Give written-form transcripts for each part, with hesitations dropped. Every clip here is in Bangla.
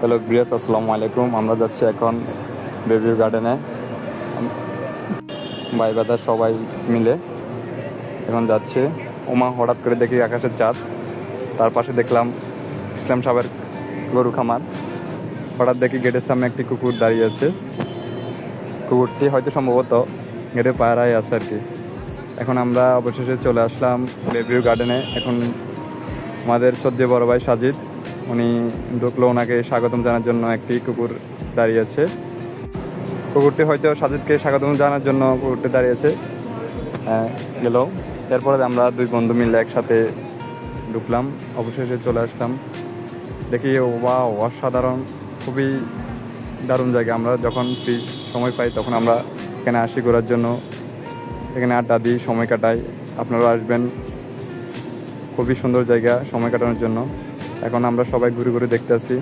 হ্যালো ব্রিয়াস, আসসালামু আলাইকুম। আমরা যাচ্ছি এখন বেবিউ গার্ডেনে, ভাই বাদার সবাই মিলে এখন যাচ্ছে। ওমা, হঠাৎ করে দেখি আকাশের চাঁদ, তার পাশে দেখলাম ইসলাম সাহেবের গরু খামার। হঠাৎ দেখি গেটের সামনে একটি কুকুর দাঁড়িয়ে আছে। কুকুরটি হয়তো সম্ভবত গেটে পায়রায় আছে আর কি। এখন আমরা অবশেষে চলে আসলাম বেবিউ গার্ডেনে। এখন আমাদের চোদ্দ বড় ভাই সাজিদ, উনি ঢুকলো, ওনাকে স্বাগতম জানার জন্য একটি কুকুর দাঁড়িয়ে আছে। কুকুরটি হয়তো সাজিদকে স্বাগতম জানার জন্য কুকুরটি দাঁড়িয়েছে। গেল। এরপরে আমরা দুই বন্ধু মিলে একসাথে ঢুকলাম, অবশেষে চলে আসলাম। দেখি ওয়াও, অসাধারণ, খুবই দারুণ জায়গা। আমরা যখন ফ্রি সময় পাই তখন আমরা এখানে আসি ঘোরার জন্য, এখানে আড্ডা দিই, সময় কাটাই। আপনারাও আসবেন, খুবই সুন্দর জায়গা সময় কাটানোর জন্য। এখন আমরা সবাই ঘুরে ঘুরে দেখতেছি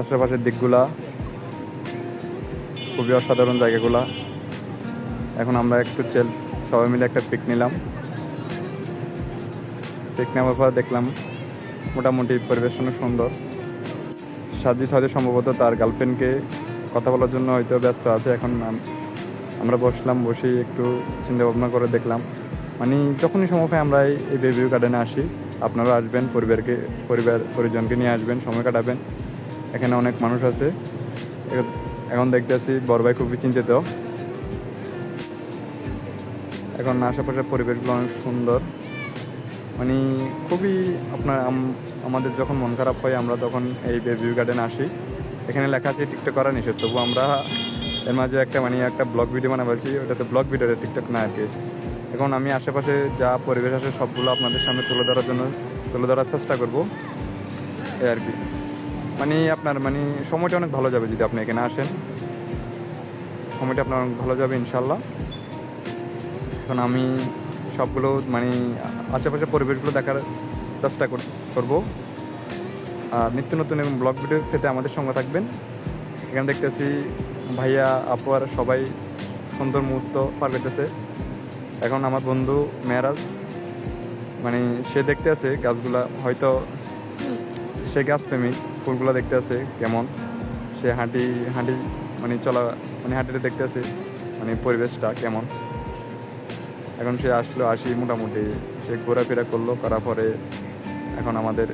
আশেপাশের দিকগুলা, খুবই অসাধারণ জায়গাগুলা। এখন আমরা একটু সবাই মিলে একটা পিক নিলাম। পিক নেওয়ার পর দেখলাম মোটামুটি পরিবেশ অনেক সুন্দর। সাজিদ হয়তো সম্ভবত তার গার্লফ্রেন্ডকে কথা বলার জন্য হয়তো ব্যস্ত আছে। এখন আমরা বসে একটু চিন্তা ভাবনা করে দেখলাম, মানে যখনই সময় পাই আমরা এই বেবিউ গার্ডেনে আসি। আপনারা আসবেন, পরিজনকে নিয়ে আসবেন, সময় কাটাবেন। এখানে অনেক মানুষ আছে। এখন দেখতেছি বড় ভাই খুবই চিন্তিত। এখন আশেপাশের পরিবেশগুলো অনেক সুন্দর, মানে খুবই আমাদের যখন মন খারাপ হয় আমরা তখন এই বেবিউ গার্ডেনে আসি। এখানে লেখা আছে টিকটক করা নিষেধ, তবু আমরা এর মাঝে একটা ব্লগ ভিডিও বানাচ্ছি। ওটাতে ব্লগ ভিডিও, টিকটক না আর কি। এখন আমি আশেপাশে যা পরিবেশ আছে সবগুলো আপনাদের সামনে তুলে ধরার চেষ্টা করব এই আর কি। আপনার সময়টা অনেক ভালো যাবে যদি আপনি এখানে আসেন। সময়টা আপনার অনেক ভালো যাবে ইনশাল্লাহ। এখন আমি সবগুলো আশেপাশের পরিবেশগুলো দেখার চেষ্টা করব। আর নিত্য নতুন এবং ব্লগ ভিডিও পেতে আমাদের সঙ্গে থাকবেন। এখানে দেখতেছি ভাইয়া আপুর সবাই সুন্দর মুহূর্ত পার করতেছে। এখন আমার বন্ধু মেরাজ, সে দেখতে আছে গাছগুলা, হয়তো সে গাছ প্রেমিক, ফুলগুলো দেখতে আছে কেমন। সে হাঁটি হাঁটিতে দেখতে আছে পরিবেশটা কেমন। এখন সে আসি মোটামুটি সে ঘোরাফেরা করার পরে এখন আমাদের